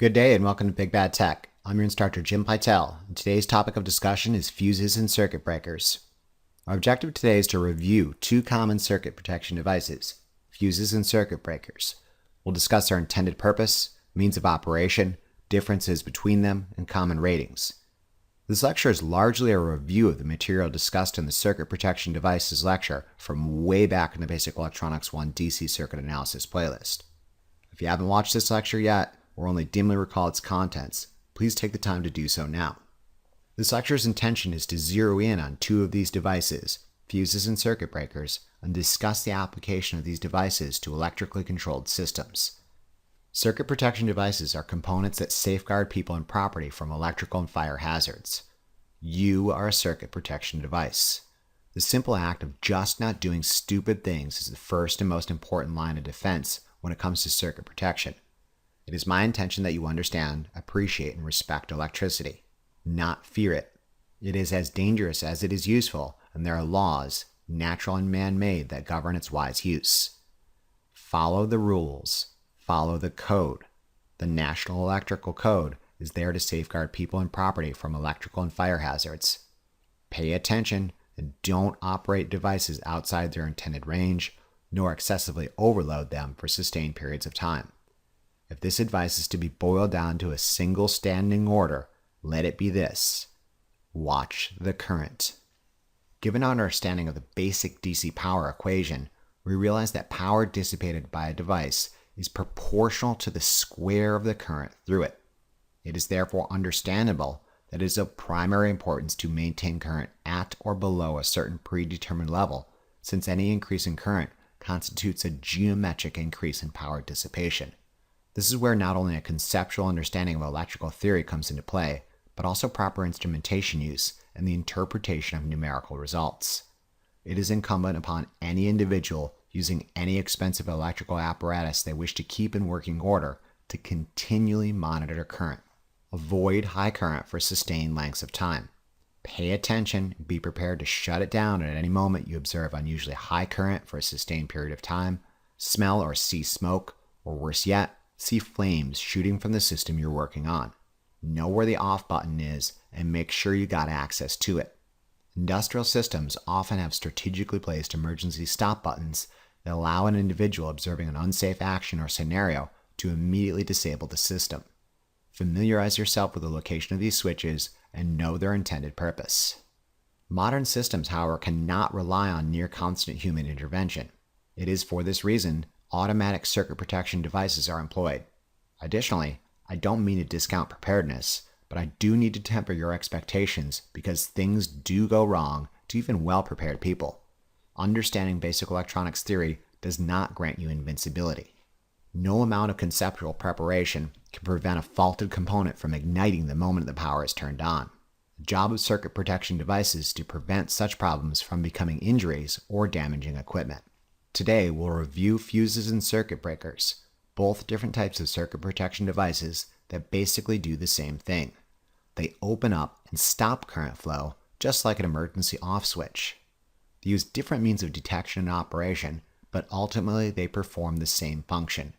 Good day and welcome to Big Bad Tech. I'm your instructor, Jim Pytel, and today's topic of discussion is fuses and circuit breakers. Our objective today is to review two common circuit protection devices, fuses and circuit breakers. We'll discuss their intended purpose, means of operation, differences between them, and common ratings. This lecture is largely a review of the material discussed in the Circuit Protection Devices lecture from way back in the Basic Electronics 1 DC Circuit Analysis playlist. If you haven't watched this lecture yet, or only dimly recall its contents, please take the time to do so now. This lecture's intention is to zero in on two of these devices, fuses and circuit breakers, and discuss the application of these devices to electrically controlled systems. Circuit protection devices are components that safeguard people and property from electrical and fire hazards. You are a circuit protection device. The simple act of just not doing stupid things is the first and most important line of defense when it comes to circuit protection. It is my intention that you understand, appreciate, and respect electricity, not fear it. It is as dangerous as it is useful, and there are laws, natural and man-made, that govern its wise use. Follow the rules. Follow the code. The National Electrical Code is there to safeguard people and property from electrical and fire hazards. Pay attention and don't operate devices outside their intended range, nor excessively overload them for sustained periods of time. If this advice is to be boiled down to a single standing order, let it be this: watch the current. Given our understanding of the basic DC power equation, we realize that power dissipated by a device is proportional to the square of the current through it. It is therefore understandable that it is of primary importance to maintain current at or below a certain predetermined level, since any increase in current constitutes a geometric increase in power dissipation. This is where not only a conceptual understanding of electrical theory comes into play, but also proper instrumentation use and the interpretation of numerical results. It is incumbent upon any individual using any expensive electrical apparatus they wish to keep in working order to continually monitor current. Avoid high current for sustained lengths of time. Pay attention and be prepared to shut it down at any moment you observe unusually high current for a sustained period of time, smell or see smoke, or worse yet, see flames shooting from the system you're working on. Know where the off button is and make sure you got access to it. Industrial systems often have strategically placed emergency stop buttons that allow an individual observing an unsafe action or scenario to immediately disable the system. Familiarize yourself with the location of these switches and know their intended purpose. Modern systems, however, cannot rely on near constant human intervention. It is for this reason automatic circuit protection devices are employed. Additionally, I don't mean to discount preparedness, but I do need to temper your expectations because things do go wrong to even well-prepared people. Understanding basic electronics theory does not grant you invincibility. No amount of conceptual preparation can prevent a faulted component from igniting the moment the power is turned on. The job of circuit protection devices is to prevent such problems from becoming injuries or damaging equipment. Today, we'll review fuses and circuit breakers, both different types of circuit protection devices that basically do the same thing. They open up and stop current flow just like an emergency off switch. They use different means of detection and operation, but ultimately they perform the same function.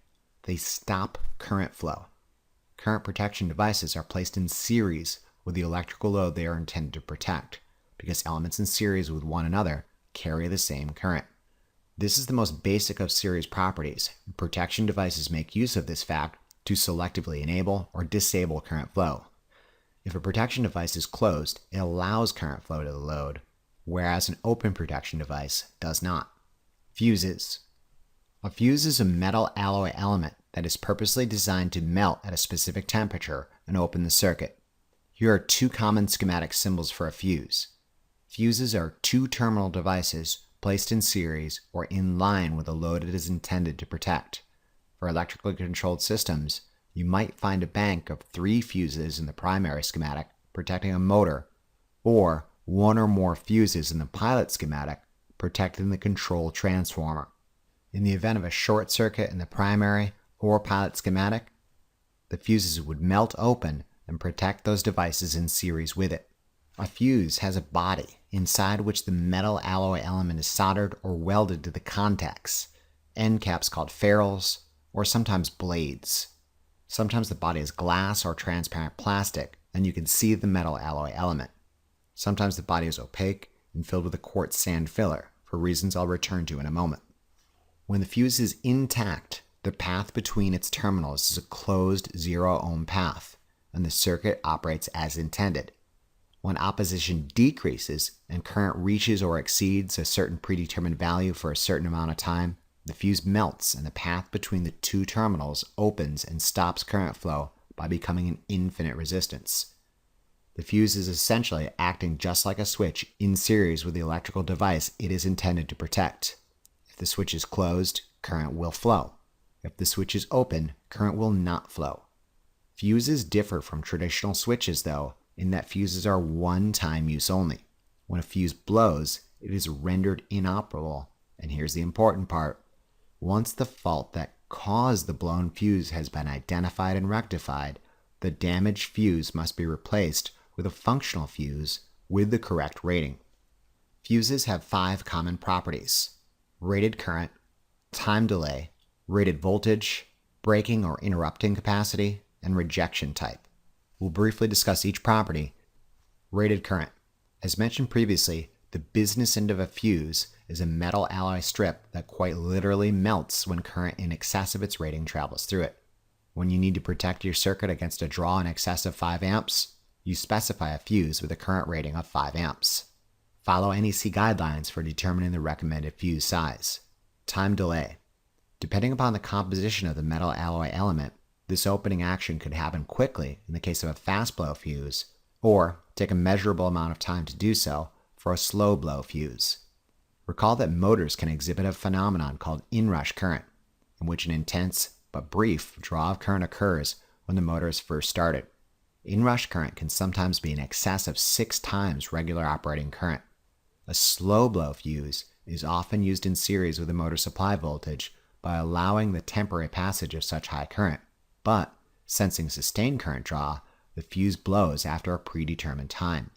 They stop current flow. Current protection devices are placed in series with the electrical load they are intended to protect, because elements in series with one another carry the same current. This is the most basic of series properties. Protection devices make use of this fact to selectively enable or disable current flow. If a protection device is closed, it allows current flow to the load, whereas an open protection device does not. Fuses. A fuse is a metal alloy element that is purposely designed to melt at a specific temperature and open the circuit. Here are two common schematic symbols for a fuse. Fuses are two-terminal devices placed in series or in line with the load it is intended to protect. For electrically controlled systems, you might find a bank of 3 fuses in the primary schematic protecting a motor, or one or more fuses in the pilot schematic protecting the control transformer. In the event of a short circuit in the primary or pilot schematic, the fuses would melt open and protect those devices in series with it. A fuse has a body inside which the metal alloy element is soldered or welded to the contacts, end caps called ferrules, or sometimes blades. Sometimes the body is glass or transparent plastic, and you can see the metal alloy element. Sometimes the body is opaque and filled with a quartz sand filler, for reasons I'll return to in a moment. When the fuse is intact, the path between its terminals is a closed 0-ohm path, and the circuit operates as intended. When opposition decreases and current reaches or exceeds a certain predetermined value for a certain amount of time, the fuse melts and the path between the two terminals opens and stops current flow by becoming an infinite resistance. The fuse is essentially acting just like a switch in series with the electrical device it is intended to protect. If the switch is closed, current will flow. If the switch is open, current will not flow. Fuses differ from traditional switches, though, in that fuses are one-time use only. When a fuse blows, it is rendered inoperable, and here's the important part. Once the fault that caused the blown fuse has been identified and rectified, the damaged fuse must be replaced with a functional fuse with the correct rating. Fuses have 5 common properties: rated current, time delay, rated voltage, breaking or interrupting capacity, and rejection type. We'll briefly discuss each property. Rated current. As mentioned previously, the business end of a fuse is a metal alloy strip that quite literally melts when current in excess of its rating travels through it. When you need to protect your circuit against a draw in excess of 5 amps, you specify a fuse with a current rating of 5 amps. Follow NEC guidelines for determining the recommended fuse size. Time delay. Depending upon the composition of the metal alloy element, this opening action could happen quickly in the case of a fast blow fuse, or take a measurable amount of time to do so for a slow blow fuse. Recall that motors can exhibit a phenomenon called inrush current, in which an intense but brief draw of current occurs when the motor is first started. Inrush current can sometimes be in excess of 6 times regular operating current. A slow blow fuse is often used in series with a motor supply voltage by allowing the temporary passage of such high current, but sensing sustained current draw, the fuse blows after a predetermined time.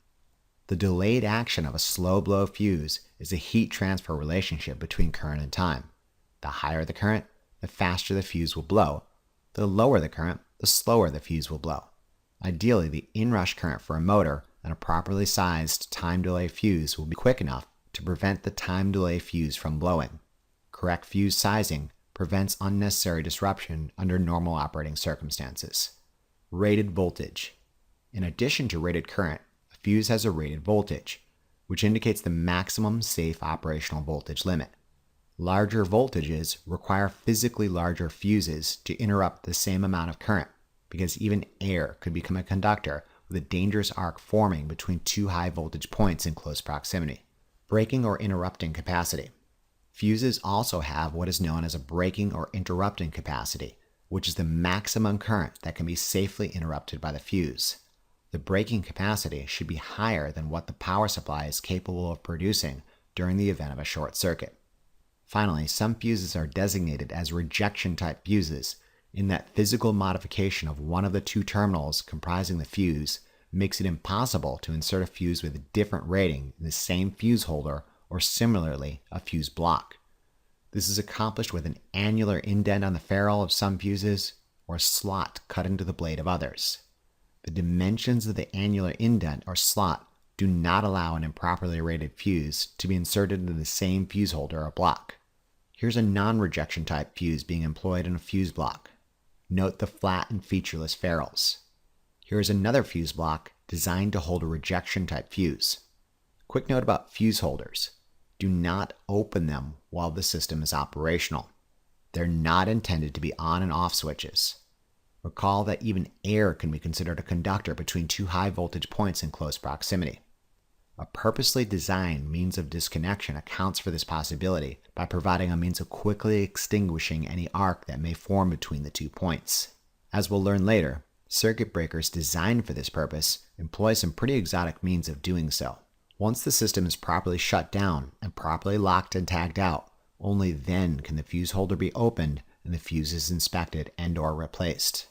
The delayed action of a slow blow fuse is a heat transfer relationship between current and time. The higher the current, the faster the fuse will blow. The lower the current, the slower the fuse will blow. Ideally, the inrush current for a motor and a properly sized time delay fuse will be quick enough to prevent the time delay fuse from blowing. Correct fuse sizing prevents unnecessary disruption under normal operating circumstances. Rated voltage. In addition to rated current, a fuse has a rated voltage, which indicates the maximum safe operational voltage limit. Larger voltages require physically larger fuses to interrupt the same amount of current, because even air could become a conductor with a dangerous arc forming between 2 high voltage points in close proximity. Breaking or interrupting capacity. Fuses also have what is known as a breaking or interrupting capacity, which is the maximum current that can be safely interrupted by the fuse. The breaking capacity should be higher than what the power supply is capable of producing during the event of a short circuit. Finally, some fuses are designated as rejection type fuses, in that physical modification of one of the 2 terminals comprising the fuse makes it impossible to insert a fuse with a different rating in the same fuse holder or similarly a fuse block. This is accomplished with an annular indent on the ferrule of some fuses or a slot cut into the blade of others. The dimensions of the annular indent or slot do not allow an improperly rated fuse to be inserted into the same fuse holder or block. Here's a non-rejection type fuse being employed in a fuse block. Note the flat and featureless ferrules. Here is another fuse block designed to hold a rejection type fuse. Quick note about fuse holders. Do not open them while the system is operational. They're not intended to be on and off switches. Recall that even air can be considered a conductor between 2 high voltage points in close proximity. A purposely designed means of disconnection accounts for this possibility by providing a means of quickly extinguishing any arc that may form between the 2 points. As we'll learn later, circuit breakers designed for this purpose employ some pretty exotic means of doing so. Once the system is properly shut down and properly locked and tagged out, only then can the fuse holder be opened and the fuses inspected and/or replaced.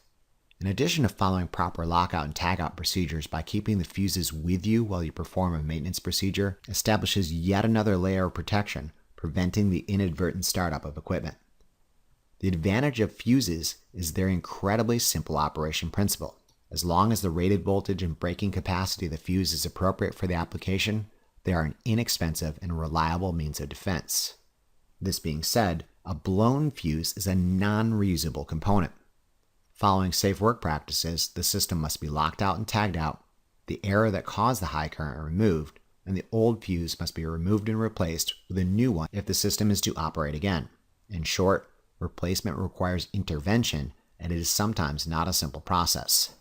In addition to following proper lockout and tagout procedures by keeping the fuses with you while you perform a maintenance procedure establishes yet another layer of protection, preventing the inadvertent startup of equipment. The advantage of fuses is their incredibly simple operation principle. As long as the rated voltage and breaking capacity of the fuse is appropriate for the application, they are an inexpensive and reliable means of defense. This being said, a blown fuse is a non-reusable component. Following safe work practices, the system must be locked out and tagged out, the error that caused the high current removed, and the old fuse must be removed and replaced with a new one if the system is to operate again. In short, replacement requires intervention, and it is sometimes not a simple process.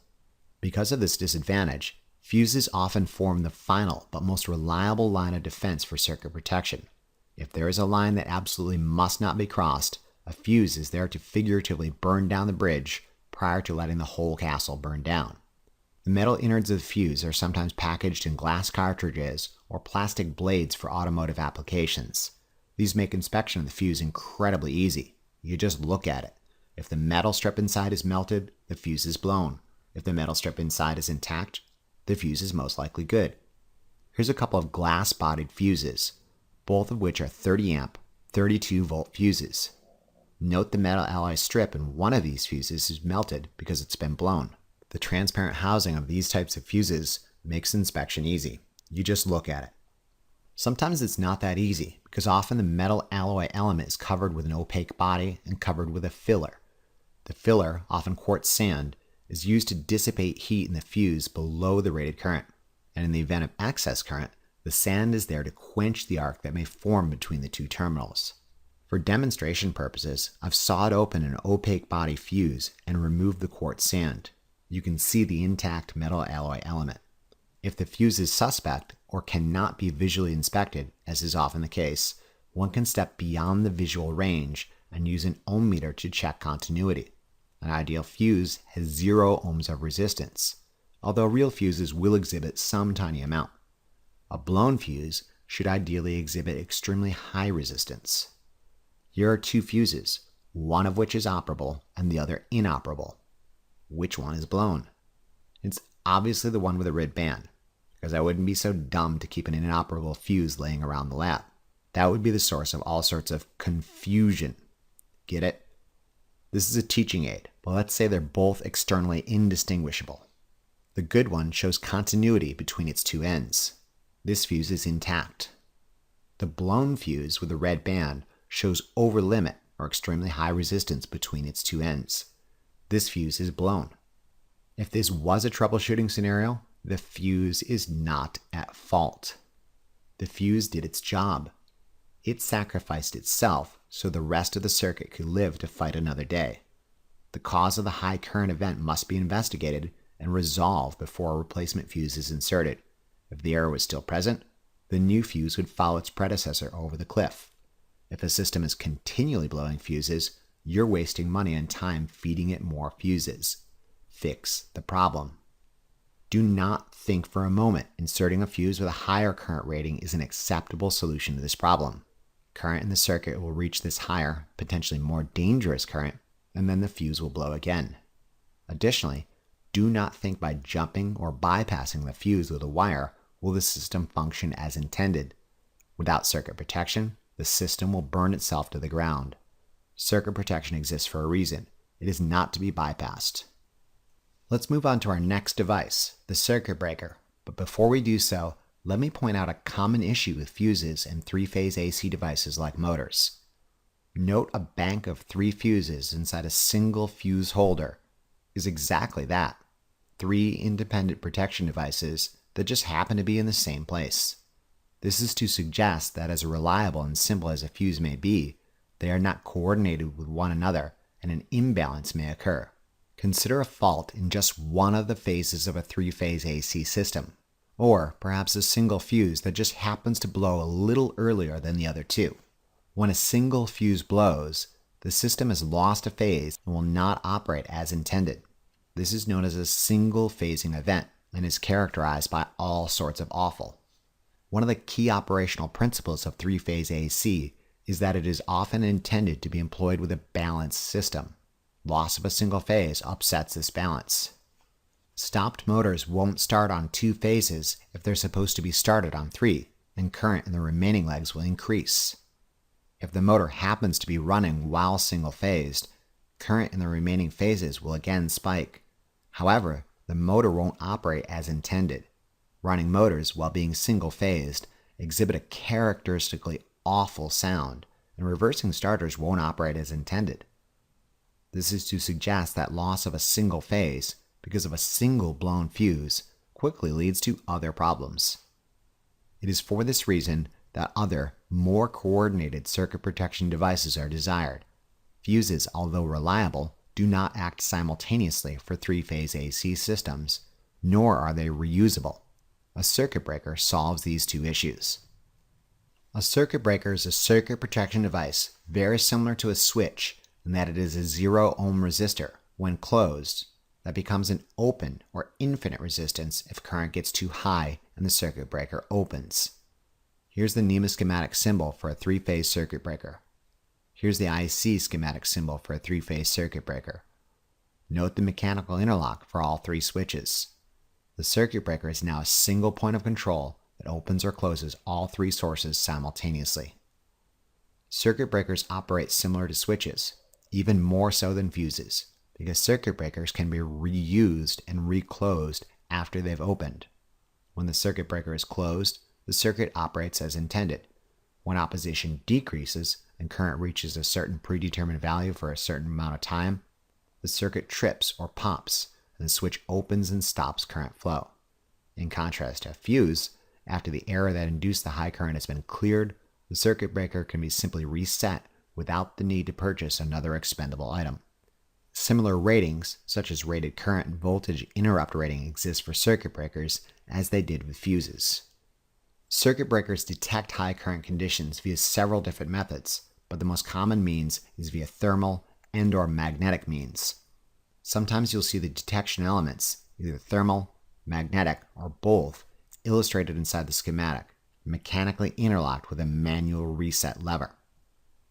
Because of this disadvantage, fuses often form the final but most reliable line of defense for circuit protection. If there is a line that absolutely must not be crossed, a fuse is there to figuratively burn down the bridge prior to letting the whole castle burn down. The metal innards of the fuse are sometimes packaged in glass cartridges or plastic blades for automotive applications. These make inspection of the fuse incredibly easy. You just look at it. If the metal strip inside is melted, the fuse is blown. If the metal strip inside is intact, the fuse is most likely good. Here's a couple of glass-bodied fuses, both of which are 30 amp, 32 volt fuses. Note the metal alloy strip in one of these fuses is melted because it's been blown. The transparent housing of these types of fuses makes inspection easy. You just look at it. Sometimes it's not that easy because often the metal alloy element is covered with an opaque body and covered with a filler. The filler, often quartz sand, is used to dissipate heat in the fuse below the rated current, and in the event of excess current, the sand is there to quench the arc that may form between the two terminals. For demonstration purposes, I've sawed open an opaque body fuse and removed the quartz sand. You can see the intact metal alloy element. If the fuse is suspect or cannot be visually inspected, as is often the case, one can step beyond the visual range and use an ohm meter to check continuity. An ideal fuse has 0 ohms of resistance, although real fuses will exhibit some tiny amount. A blown fuse should ideally exhibit extremely high resistance. Here are 2 fuses, one of which is operable and the other inoperable. Which one is blown? It's obviously the one with a red band, because I wouldn't be so dumb to keep an inoperable fuse laying around the lab. That would be the source of all sorts of confusion. Get it? This is a teaching aid, but let's say they're both externally indistinguishable. The good one shows continuity between its 2 ends. This fuse is intact. The blown fuse with the red band shows over limit or extremely high resistance between its 2 ends. This fuse is blown. If this was a troubleshooting scenario, the fuse is not at fault. The fuse did its job. It sacrificed itself so the rest of the circuit could live to fight another day. The cause of the high current event must be investigated and resolved before a replacement fuse is inserted. If the error was still present, the new fuse would follow its predecessor over the cliff. If a system is continually blowing fuses, you're wasting money and time feeding it more fuses. Fix the problem. Do not think for a moment inserting a fuse with a higher current rating is an acceptable solution to this problem. Current in the circuit will reach this higher, potentially more dangerous current, and then the fuse will blow again. Additionally, do not think by jumping or bypassing the fuse with a wire will the system function as intended. Without circuit protection, the system will burn itself to the ground. Circuit protection exists for a reason. It is not to be bypassed. Let's move on to our next device, the circuit breaker. But before we do so, let me point out a common issue with fuses and 3-phase AC devices like motors. Note a bank of 3 fuses inside a single fuse holder is exactly that. 3 independent protection devices that just happen to be in the same place. This is to suggest that as reliable and simple as a fuse may be, they are not coordinated with one another and an imbalance may occur. Consider a fault in just one of the phases of a 3-phase AC system, or perhaps a single fuse that just happens to blow a little earlier than the other 2. When a single fuse blows, the system has lost a phase and will not operate as intended. This is known as a single phasing event and is characterized by all sorts of awful. One of the key operational principles of 3-phase AC is that it is often intended to be employed with a balanced system. Loss of a single phase upsets this balance. Stopped motors won't start on 2 phases if they're supposed to be started on 3, and current in the remaining legs will increase. If the motor happens to be running while single-phased, current in the remaining phases will again spike. However, the motor won't operate as intended. Running motors, while being single-phased, exhibit a characteristically awful sound, and reversing starters won't operate as intended. This is to suggest that loss of a single phase, because of a single blown fuse, quickly leads to other problems. It is for this reason that other, more coordinated circuit protection devices are desired. Fuses, although reliable, do not act simultaneously for three-phase AC systems, nor are they reusable. A circuit breaker solves these two issues. A circuit breaker is a circuit protection device very similar to a switch in that it is a 0 ohm resistor. When closed, that becomes an open or infinite resistance if current gets too high and the circuit breaker opens. Here's the NEMA schematic symbol for a three-phase circuit breaker. Here's the IC schematic symbol for a three-phase circuit breaker. Note the mechanical interlock for all three switches. The circuit breaker is now a single point of control that opens or closes all three sources simultaneously. Circuit breakers operate similar to switches, even more so than fuses, because circuit breakers can be reused and reclosed after they've opened. When the circuit breaker is closed, the circuit operates as intended. When opposition decreases and current reaches a certain predetermined value for a certain amount of time, the circuit trips or pops, and the switch opens and stops current flow. In contrast to a fuse, after the error that induced the high current has been cleared, the circuit breaker can be simply reset without the need to purchase another expendable item. Similar ratings, such as rated current and voltage interrupt rating, exist for circuit breakers as they did with fuses. Circuit breakers detect high current conditions via several different methods, but the most common means is via thermal and/or magnetic means. Sometimes you'll see the detection elements, either thermal, magnetic, or both, illustrated inside the schematic, mechanically interlocked with a manual reset lever.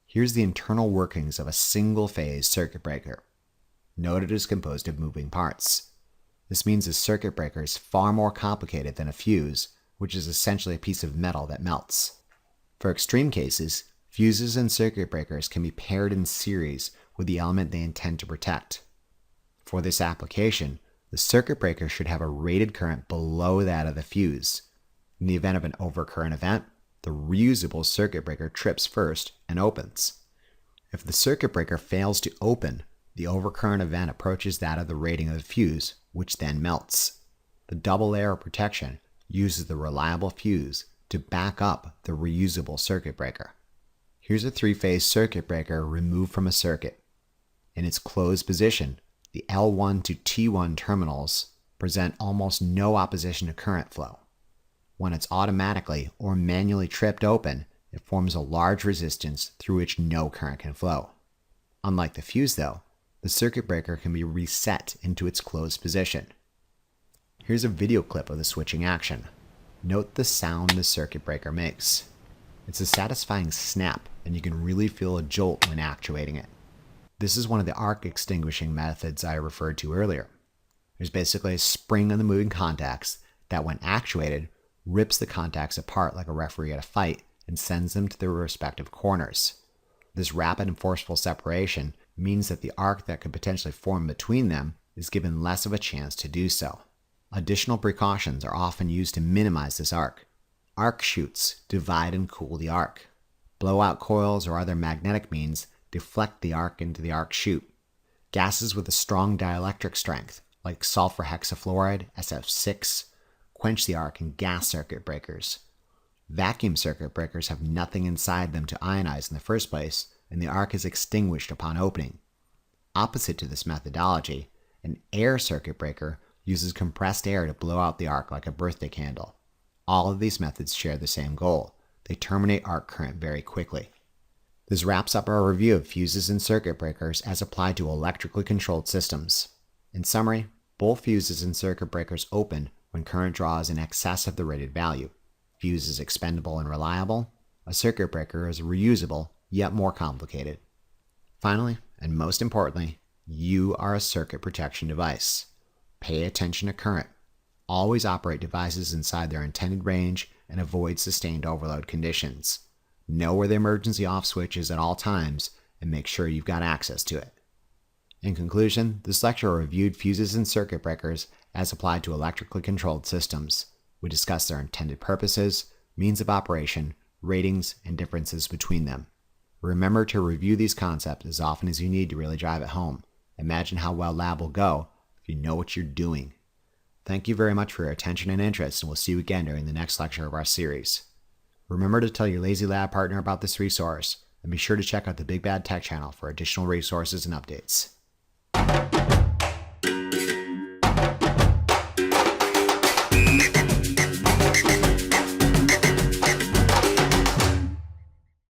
Here's the internal workings of a single-phase circuit breaker. Note it is composed of moving parts. This means a circuit breaker is far more complicated than a fuse, which is essentially a piece of metal that melts. For extreme cases, fuses and circuit breakers can be paired in series with the element they intend to protect. For this application, the circuit breaker should have a rated current below that of the fuse. In the event of an overcurrent event, the reusable circuit breaker trips first and opens. If the circuit breaker fails to open, the overcurrent event approaches that of the rating of the fuse, which then melts. The double layer of protection uses the reliable fuse to back up the reusable circuit breaker. Here's a three-phase circuit breaker removed from a circuit. In its closed position, the L1 to T1 terminals present almost no opposition to current flow. When it's automatically or manually tripped open, it forms a large resistance through which no current can flow. Unlike the fuse though, the circuit breaker can be reset into its closed position. Here's a video clip of the switching action. Note the sound the circuit breaker makes. It's a satisfying snap, and you can really feel a jolt when actuating it. This is one of the arc extinguishing methods I referred to earlier. There's basically a spring on the moving contacts that, when actuated, rips the contacts apart like a referee at a fight and sends them to their respective corners. This rapid and forceful separation means that the arc that could potentially form between them is given less of a chance to do so. Additional precautions are often used to minimize this arc. Arc chutes divide and cool the arc. Blowout coils or other magnetic means deflect the arc into the arc chute. Gases with a strong dielectric strength, like sulfur hexafluoride, SF6, quench the arc in gas circuit breakers. Vacuum circuit breakers have nothing inside them to ionize in the first place, and the arc is extinguished upon opening. Opposite to this methodology, an air circuit breaker uses compressed air to blow out the arc like a birthday candle. All of these methods share the same goal. They terminate arc current very quickly. This wraps up our review of fuses and circuit breakers as applied to electrically controlled systems. In summary, both fuses and circuit breakers open when current draw is in excess of the rated value. Fuse is expendable and reliable. A circuit breaker is reusable, yet more complicated. Finally, and most importantly, you are a circuit protection device. Pay attention to current. Always operate devices inside their intended range and avoid sustained overload conditions. Know where the emergency off switch is at all times and make sure you've got access to it. In conclusion, this lecture reviewed fuses and circuit breakers as applied to electrically controlled systems. We discussed their intended purposes, means of operation, ratings, and differences between them. Remember to review these concepts as often as you need to really drive it home. Imagine how well lab will go if you know what you're doing. Thank you very much for your attention and interest, and we'll see you again during the next lecture of our series. Remember to tell your Lazy Lab partner about this resource, and be sure to check out the Big Bad Tech channel for additional resources and updates.